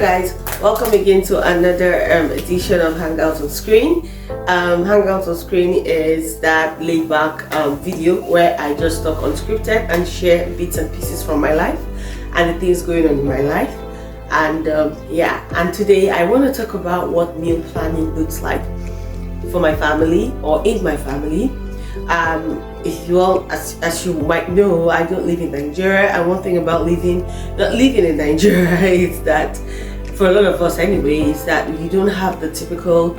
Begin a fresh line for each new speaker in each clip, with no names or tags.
guys, welcome again to another edition of Hangouts on Screen. Hangouts on Screen is that laid back video where I just talk unscripted and share bits and pieces from my life and the things going on in my life. And and today I want to talk about what meal planning looks like for my family or in my family. If you all, as you might know, I don't live in Nigeria, and one thing about not living in Nigeria is that, for a lot of us anyway, is that you don't have the typical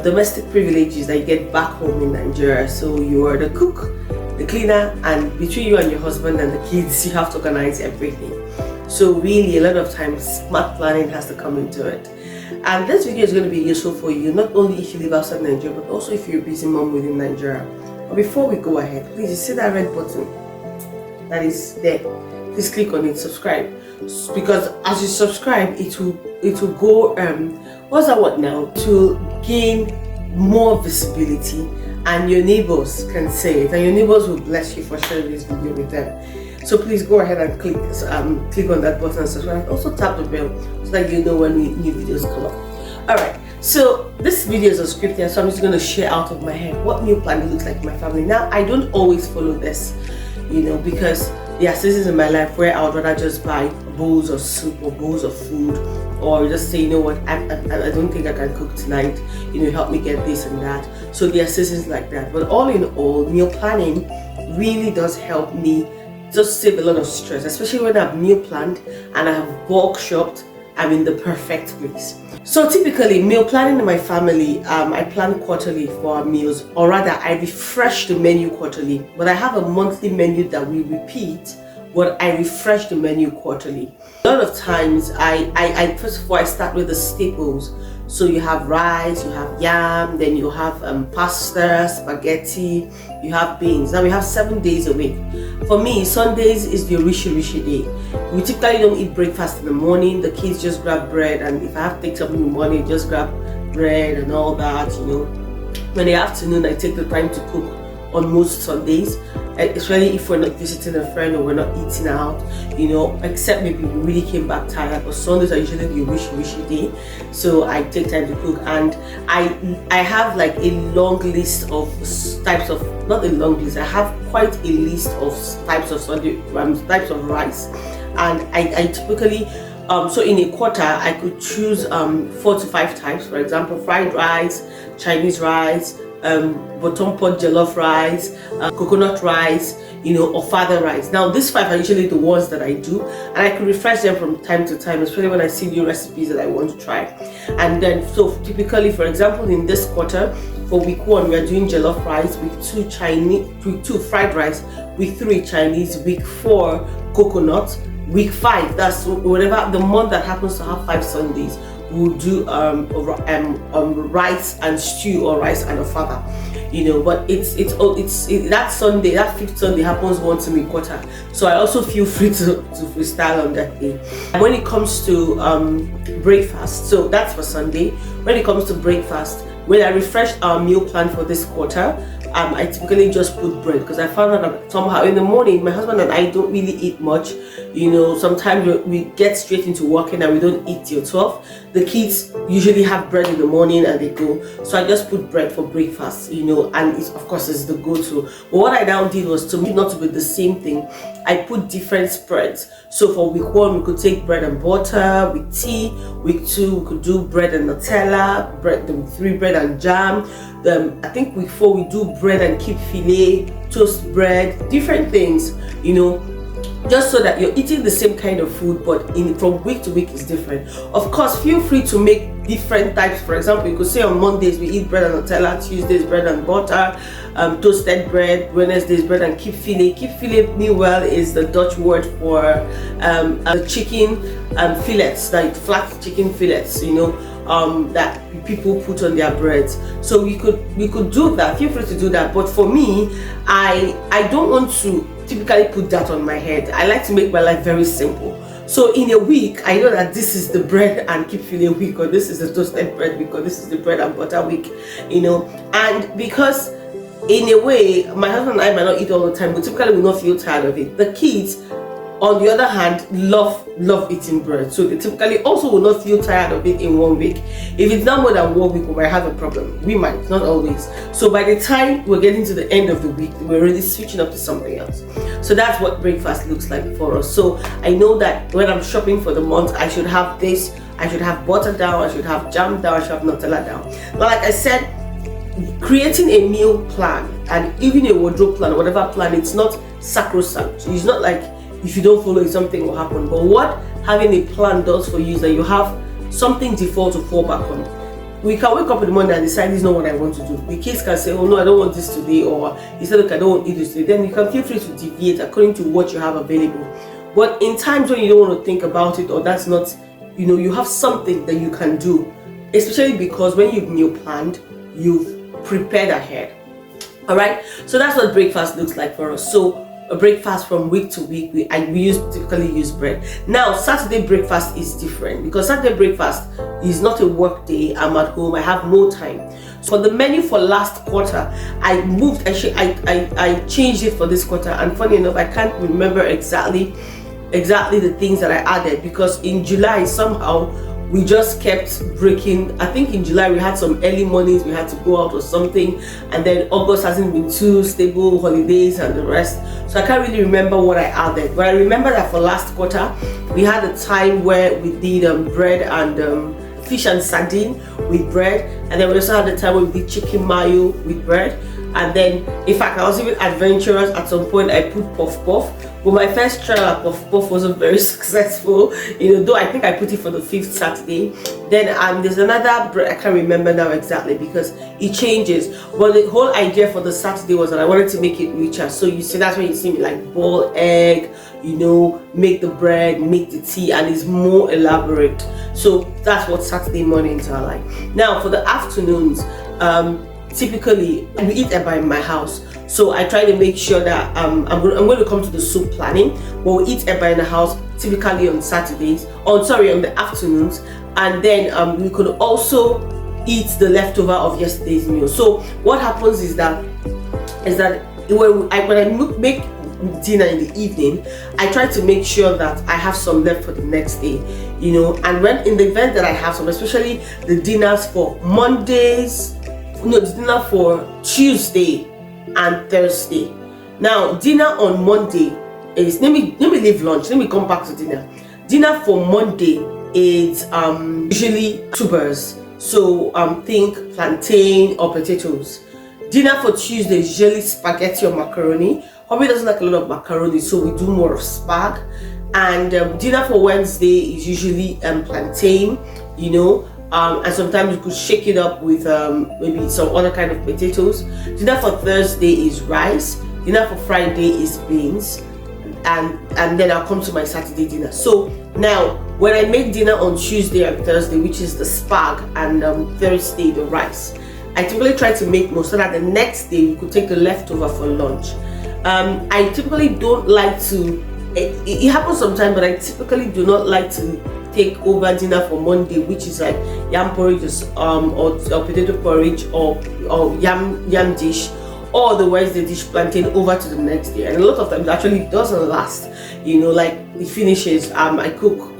domestic privileges that you get back home in Nigeria. So you are the cook, the cleaner, and between you and your husband and the kids, you have to organize everything. So really, a lot of times, smart planning has to come into it. And this video is going to be useful for you, not only if you live outside Nigeria, but also if you're a busy mom within Nigeria. But before we go ahead, please, you see that red button that is there? Please click on it, subscribe. Because as you subscribe, it will go what's that word now? To gain more visibility, and your neighbors can say it, and your neighbors will bless you for sharing this video with them. So please go ahead and click on that button and subscribe. Also tap the bell so that you know when new videos come up. Alright, so this video is unscripted, so I'm just going to share out of my head what meal planning looks like in my family. Now, I don't always follow this, because there are seasons in my life where I would rather just buy bowls of soup or bowls of food, or just say, you know what, I don't think I can cook tonight, help me get this and that. So there are seasons like that. But all in all, meal planning really does help me just save a lot of stress, especially when I've meal planned and I have bulk shopped. I'm in the perfect place. So typically, meal planning in my family, I plan quarterly for our meals, or rather I refresh the menu quarterly. But I have a monthly menu that we repeat, but I refresh the menu quarterly. A lot of times, I first of all, I start with the staples. So you have rice, you have yam, then you have pasta, spaghetti, you have beans. Now we have 7 days a week. For me, Sundays is the rishi day. We typically don't eat breakfast in the morning. The kids just grab bread, and if I have to take something in the morning, just grab bread and all that, When the afternoon, I take the time to cook on most Sundays, especially if we're not visiting a friend or we're not eating out, except maybe we really came back tired. But Sundays are usually the wish day, so I take time to cook. And I have like a long list of types of, not a long list, I have quite a list of types of types of rice, and I typically so in a quarter I could choose 4 to 5 types. For example, fried rice, Chinese rice, bottom pot jollof rice, coconut rice, or father rice. Now these 5 are usually the ones that I do, and I can refresh them from time to time, especially when I see new recipes that I want to try. And then, so typically, for example, in this quarter, for week 1, we are doing jollof rice, week 2 fried rice, week 3 Chinese, week 4 coconut, week 5, that's whatever the month that happens to have 5 Sundays, we'll do rice and stew, or rice and a fava, but it's that Sunday, that 5th Sunday happens once in a quarter, so I also feel free to freestyle on that day. When it comes to breakfast, so that's for Sunday. When it comes to breakfast, when I refresh our meal plan for this quarter, I typically just put bread, because I found out that somehow in the morning, my husband and I don't really eat much. Sometimes we get straight into working and we don't eat till 12. The kids usually have bread in the morning and they go. So I just put bread for breakfast, and of course it's the go-to. But what I now did was, to me not to be the same thing, I put different spreads. So for week 1, we could take bread and butter with tea. Week 2, we could do bread and Nutella. Week 3, bread and jam. I think week 4, we do bread and keep filet, toast bread, different things, just so that you're eating the same kind of food, but from week to week is different. Of course, feel free to make different types. For example, you could say on Mondays we eat bread and Nutella, Tuesdays bread and butter, toasted bread, Wednesdays bread and keep filet. Keep filet, meanwhile, is the Dutch word for chicken fillets, like flat chicken fillets, that people put on their breads. So we could do that. Feel free to do that. But for me, I don't want to typically put that on my head. I like to make my life very simple. So in a week, I know that this is the bread and keep filet week, or this is the toasted bread week, or this is the bread and butter week, and because in a way, my husband and I might not eat all the time, but typically we will not feel tired of it. The kids, on the other hand, love eating bread. So they typically also will not feel tired of it in 1 week. If it's not more than 1 week, we might have a problem. We might, not always. So by the time we're getting to the end of the week, we're already switching up to something else. So that's what breakfast looks like for us. So I know that when I'm shopping for the month, I should have this, I should have butter down, I should have jam down, I should have Nutella down. But like I said, creating a meal plan and even a wardrobe plan, whatever plan, it's not sacrosanct. It's not like if you don't follow it, something will happen. But what having a plan does for you is that you have something default to fall back on. We can wake up in the morning and decide this is not what I want to do. The kids can say, oh no, I don't want this today, or you said, look, I don't want to eat this today. Then you can feel free to deviate according to what you have available. But in times when you don't want to think about it, or that's not, you have something that you can do, especially because when you've meal planned, you've prepared ahead. All right, so that's what breakfast looks like for us. So a breakfast from week to week, we typically use bread. Now Saturday breakfast is different because Saturday breakfast is not a work day. I'm at home, I have more time. So for the menu for last quarter, I changed it for this quarter, and funny enough, I can't remember exactly the things that I added, because in July somehow we just kept breaking. I think in July we had some early mornings, we had to go out or something, and then August hasn't been too stable, holidays and the rest. So I can't really remember what I added, but I remember that for last quarter we had a time where we did bread and fish and sardine with bread, and then we also had the time where we did chicken mayo with bread. And then, in fact, I was even adventurous. At some point I put puff puff, but my first trial at puff puff wasn't very successful, though I think I put it for the 5th Saturday. Then there's another bread, I can't remember now exactly because it changes, but the whole idea for the Saturday was that I wanted to make it richer. So you see, that's when you see me like boil egg, make the bread, make the tea, and it's more elaborate. So that's what Saturday mornings are like. Now for the afternoons, typically we eat eba in my house, so I try to make sure that I'm going to come to the soup planning, but we eat eba in the house typically on Saturdays, on the afternoons, and then we could also eat the leftover of yesterday's meal. So what happens is that when I make dinner in the evening, I try to make sure that I have some left for the next day, and when in the event that I have some, especially the dinners for the dinner for Tuesday and Thursday. Now dinner on Monday is, let me leave lunch, let me come back to dinner. Dinner for Monday is usually tubers, so think plantain or potatoes. Dinner for Tuesday is usually spaghetti or macaroni. Hobby doesn't like a lot of macaroni, so we do more of spag. And dinner for Wednesday is usually plantain, and sometimes you could shake it up with maybe some other kind of potatoes. Dinner for Thursday is rice. Dinner for Friday is beans, and then I'll come to my Saturday dinner. So now when I make dinner on Tuesday and Thursday, which is the spag, and Thursday the rice, I typically try to make more so that the next day we could take the leftover for lunch. I typically don't like to, it happens sometimes, but I typically do not like to take over dinner for Monday, which is like yam porridge or potato porridge or yam dish, or the Wednesday dish plantain over to the next day. And a lot of times actually it doesn't last, like it finishes. I cook,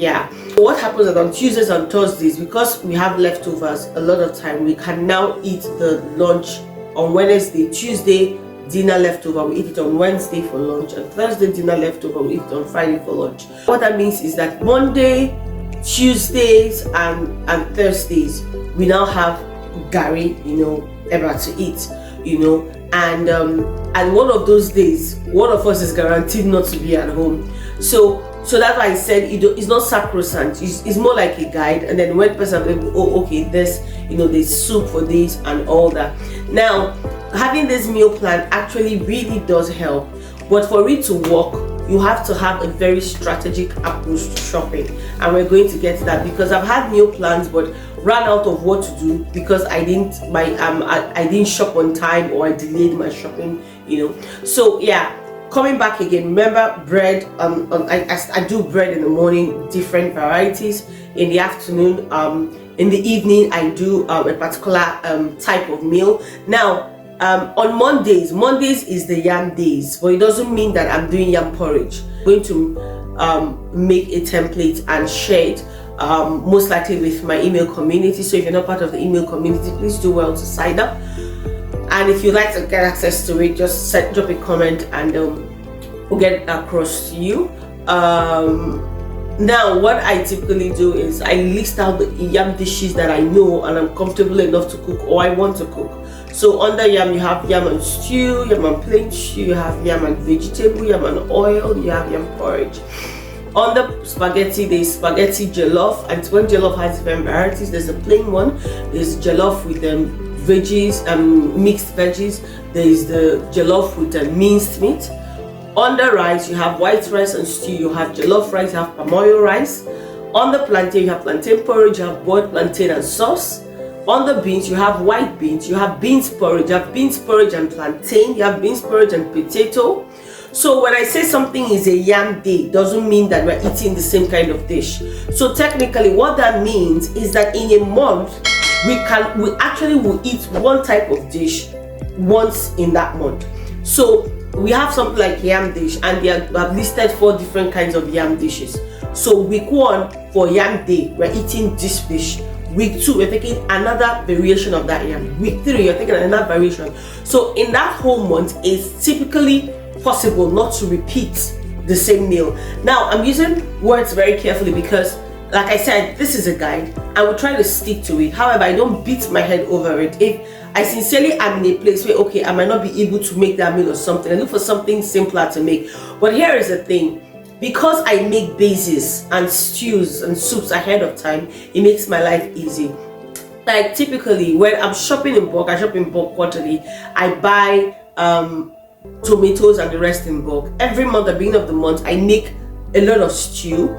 what happens is on Tuesdays and Thursdays, because we have leftovers a lot of time, we can now eat the lunch on Wednesday. Tuesday dinner leftover, we eat it on Wednesday for lunch, and Thursday dinner leftover, we eat it on Friday for lunch. What that means is that Monday, Tuesdays and Thursdays we now have gari, eba to eat, and one of those days one of us is guaranteed not to be at home. So that's why I said it's not sacrosanct, it's more like a guide. And then when person okay, this, there's soup for this and all that. Now having this meal plan actually really does help, but for it to work, you have to have a very strategic approach to shopping, and we're going to get to that, because I've had meal plans but ran out of what to do because I didn't shop on time, or I delayed my shopping, So coming back again, remember bread. I do bread in the morning, different varieties. In the afternoon, in the evening, I do a particular type of meal. Now on Mondays is the yam days, but it doesn't mean that I'm doing yam porridge. I'm going to make a template and share it, most likely with my email community. So if you're not part of the email community, please do well to sign up. And if you'd like to get access to it, just drop a comment and we'll get it across to you. Now, what I typically do is I list out the yam dishes that I know and I'm comfortable enough to cook or I want to cook. So under yam, you have yam and stew, yam and plain stew, you have yam and vegetable, yam and oil, you have yam porridge. On the spaghetti, there's spaghetti jollof, and when jollof has different varieties, there's a plain one, there's jollof with veggies, mixed veggies, there's the jollof with minced meat. On the rice, you have white rice and stew, you have jollof rice, you have palm oil rice. On the plantain, you have plantain porridge, you have boiled plantain and sauce. On the beans, you have white beans, you have beans porridge, you have beans porridge and plantain, you have beans porridge and potato. So when I say something is a yam day, doesn't mean that we're eating the same kind of dish. So technically what that means is that in a month, we actually will eat one type of dish once in that month. So we have something like yam dish, and they have listed 4 different kinds of yam dishes. So week 1 for yam day, we're eating this dish. Week 2, we're taking another variation of that yam. Week 3, you're taking another variation. So in that whole month, it's typically possible not to repeat the same meal. Now, I'm using words very carefully because, like I said, this is a guide. I will try to stick to it. However, I don't beat my head over it. If I sincerely am in a place where, okay, I might not be able to make that meal or something, I look for something simpler to make. But here is the thing. Because I make bases and stews and soups ahead of time, it makes my life easy. Like typically, when I'm shopping in bulk, I shop in bulk quarterly. I buy tomatoes and the rest in bulk. Every month at the beginning of the month, I make a lot of stew,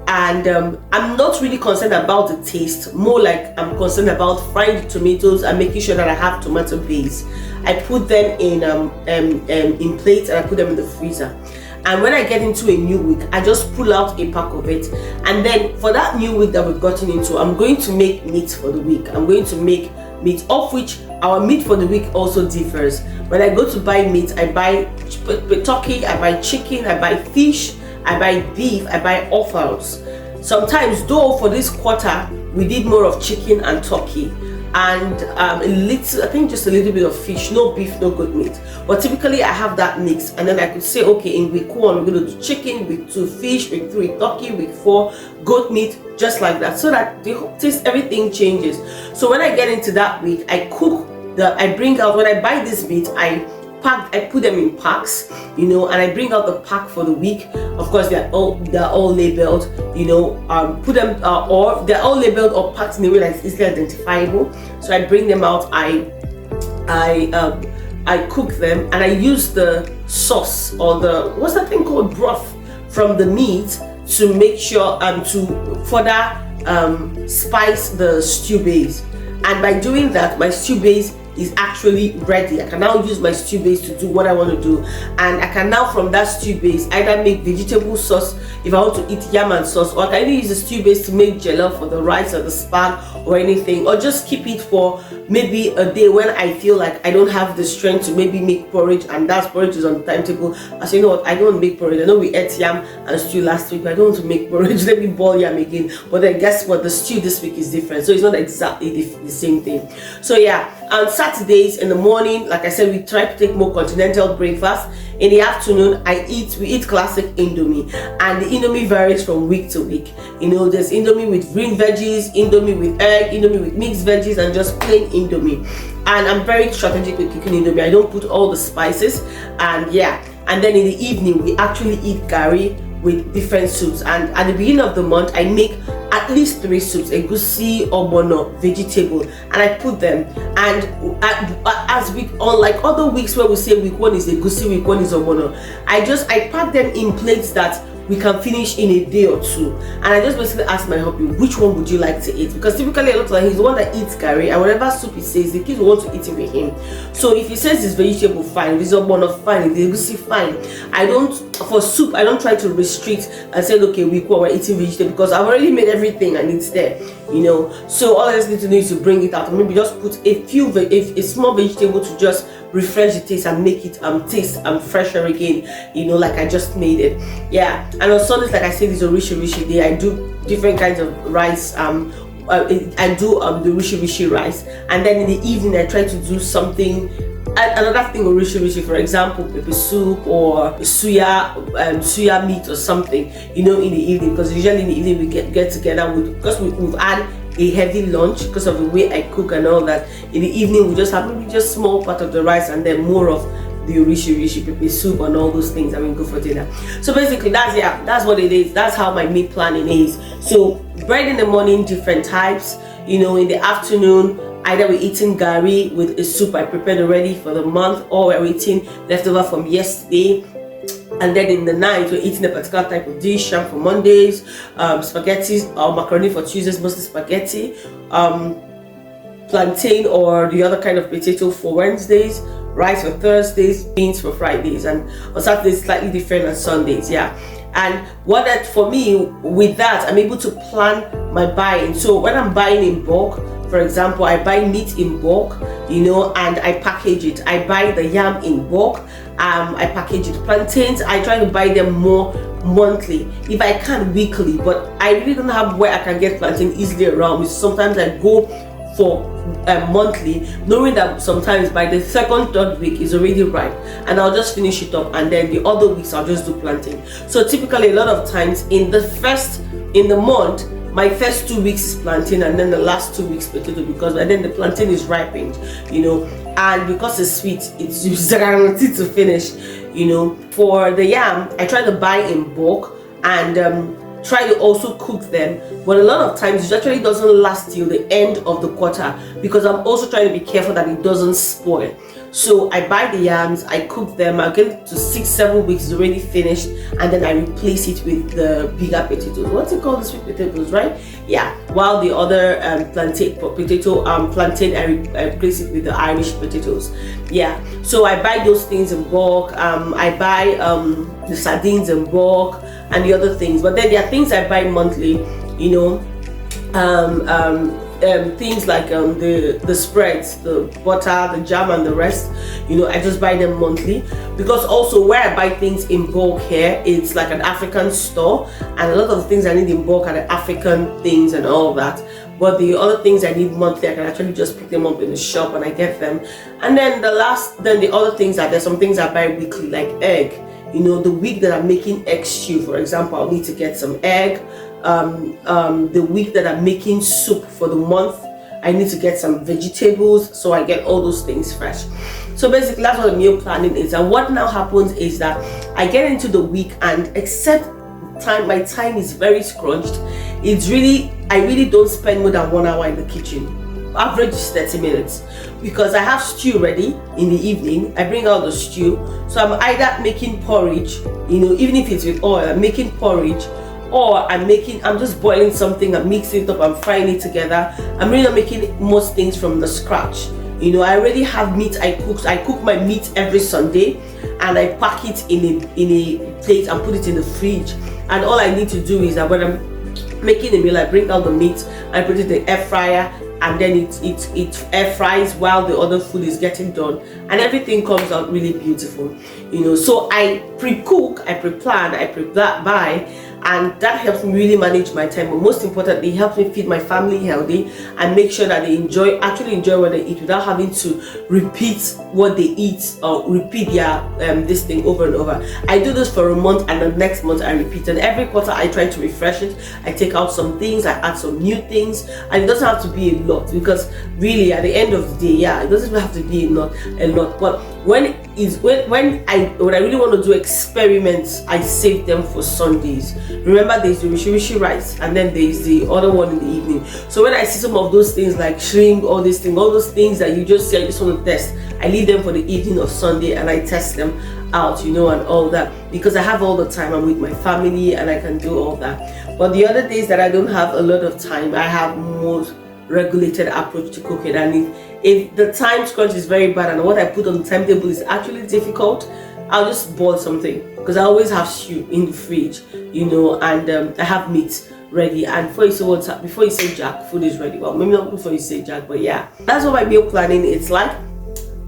and I'm not really concerned about the taste. More like I'm concerned about frying the tomatoes and making sure that I have tomato paste. I put them in plates and I put them in the freezer. And when I get into a new week, I just pull out a pack of it. And then for that new week that we've gotten into, I'm going to make meat for the week. I'm going to make meat, of which our meat for the week also differs. When I go to buy meat, I buy turkey, I buy chicken, I buy fish, I buy beef, I buy offals. Sometimes, though, for this quarter, we did more of chicken and turkey. And a little, I think just a little bit of fish, no beef, no goat meat. But typically I have that mix, and then I could say, okay, in week 1 we're going to do chicken, week 2 fish, week 3 turkey, week 4 goat meat, just like that, so that the taste, everything changes. So when I get into that week, I cook I bring out, when I buy this meat, I put them in packs, and I bring out the pack for the week. Of course, they're all labeled, put them or they're all labeled or packed in a way that's easily identifiable. So I bring them out, I cook them, and I use the sauce or what's that thing called, broth from the meat to make sure to further spice the stew base. And by doing that, my stew base is actually ready. I can now use my stew base to do what I want to do, and I can now from that stew base either make vegetable sauce if I want to eat yam and sauce, or I can even use the stew base to make jollof for the rice or the spag or anything, or just keep it for maybe a day when I feel like I don't have the strength to maybe make porridge, and that porridge is on the timetable. As you know what, I don't make porridge. I know we ate yam and stew last week, but I don't want to make porridge. Let me boil yam again. But then guess what, the stew this week is different, so it's not exactly the same thing. So yeah, on Saturdays in the morning, like I said, we try to take more continental breakfast. In the afternoon, we eat classic Indomie, and the Indomie varies from week to week. There's Indomie with green veggies, Indomie with egg, Indomie with mixed veggies, and just plain Indomie. And I'm very strategic with cooking Indomie. I don't put all the spices, and yeah. And then in the evening, we actually eat garri with different soups. And at the beginning of the month, I make at least 3 soups: egusi, ogbono, vegetable, and I put them. And as week, unlike other weeks where we say week 1 is egusi, week 1 is ogbono, I pack them in plates that we can finish in a day or 2. And I just basically ask my hubby, which one would you like to eat? Because typically a lot of times he's the one that eats curry, and whatever soup he says, the kids want to eat it with him. So if he says it's vegetable, fine. If it's ogbono, fine. If it's egusi, fine. For soup, I don't try to restrict and say, okay, week 1 we're eating vegetable, because I've already made everything and it's there, So all I just need to do is to bring it out, and maybe just put a small vegetable to just refresh the taste and make it taste fresher again, you know, like I just made it. Yeah. And on Sundays, like I said, is a rishi day. I do different kinds of rice. I do the rishi rice, and then in the evening I try to do something, another thing with rishi, for example pepper soup or suya meat or something, you know, in the evening, because usually in the evening we get together because we've had a heavy lunch because of the way I cook and all that. In the evening we just have maybe just small part of the rice and then more of the rishi pepper soup and all those things, and we go for dinner. So basically that's what it is. That's how my meal planning is. So bread in the morning, different types, you know. In the afternoon, either we're eating gari with a soup I prepared already for the month, or we're eating leftover from yesterday. And then in the night we're eating a particular type of dish. For Mondays, spaghetti or macaroni. For Tuesdays, mostly spaghetti, plantain or the other kind of potato for Wednesdays, rice for Thursdays, beans for Fridays, and on Saturdays slightly different than Sundays. Yeah. And what that for me, with that, I'm able to plan my buying. So when I'm buying in bulk, for example, I buy meat in bulk, you know, and I package it. I buy the yam in bulk, I package it. Plantains, I try to buy them more monthly, if I can weekly, but I really don't have where I can get plantain easily around me. Sometimes I go for monthly, knowing that sometimes by the second, third week is already ripe, and I'll just finish it up, and then the other weeks I'll just do plantain. So typically a lot of times in the month, my first 2 weeks is plantain, and then the last 2 weeks potato, because by then the plantain is ripened, you know, and because it's sweet, it's guaranteed to finish, you know. For the yam, I try to buy in bulk and try to also cook them, but a lot of times it actually doesn't last till the end of the quarter, because I'm also trying to be careful that it doesn't spoil. So I buy the yams, I cook them, I get it to 6-7 weeks, it's already finished, and then I replace it with the bigger potatoes. What's it called? The sweet potatoes, right? Yeah. While the other plantain, I replace it with the Irish potatoes. Yeah. So I buy those things in bulk. I buy the sardines in bulk and the other things. But then there are things I buy monthly, you know. Things like the spreads, the butter, the jam, and the rest, you know, I just buy them monthly, because also where I buy things in bulk here, it's like an African store, and a lot of the things I need in bulk are the African things and all that. But the other things I need monthly, I can actually just pick them up in the shop and I get them. And then the other things are, there's some things I buy weekly, like egg. You know, the week that I'm making egg stew, for example, I'll need to get some egg. The week that I'm making soup for the month, I need to get some vegetables, so I get all those things fresh. So basically that's what the meal planning is. And what now happens is that I get into the week, and except my time is very scrunched. I really don't spend more than 1 hour in the kitchen. Average is 30 minutes, because I have stew ready in the evening. I bring out the stew, so I'm either making porridge, you know, even if it's with oil, I'm making porridge, or I'm just boiling something, I'm mixing it up, I'm frying it together. I'm really not making most things from the scratch. You know, I already have meat I cook. So I cook my meat every Sunday, and I pack it in a plate and put it in the fridge. And all I need to do is that when I'm making a meal, I bring out the meat, I put it in the air fryer, and then it air fries while the other food is getting done, and everything comes out really beautiful, you know. So I pre-cook, I pre-plan, I buy, and that helps me really manage my time. But most importantly, it helps me feed my family healthy and make sure that they actually enjoy what they eat, without having to repeat what they eat or repeat their this thing over and over. I do this for a month, and the next month I repeat, and every quarter I try to refresh it. I take out some things, I add some new things, and it doesn't have to be a lot, because really at the end of the day, yeah, it doesn't have to be a lot. But when I really want to do experiments, I save them for Sundays. Remember, there's the rishi rice, and then there's the other one in the evening. So when I see some of those things like shrimp, all those things that you just say I just want to test, I leave them for the evening of Sunday and I test them out, you know, and all that, because I have all the time. I'm with my family and I can do all that. But the other days that I don't have a lot of time, I have more regulated approach to cooking. And if the time crunch is very bad and what I put on the timetable is actually difficult, I'll just boil something, because I always have stew in the fridge, you know, and I have meat ready. And before you say Jack, food is ready. Well, maybe not before you say Jack, but yeah, that's what my meal planning is like.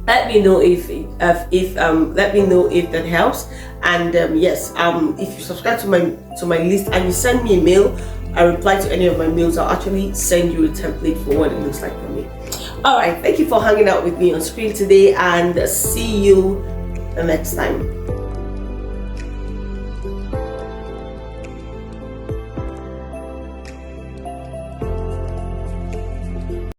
let me know if let me know if that helps. And yes, if you subscribe to my list and you send me a mail, I reply to any of my mails, I'll actually send you a template for what it looks like for me. All right, thank you for hanging out with me on screen today, and see you the next time.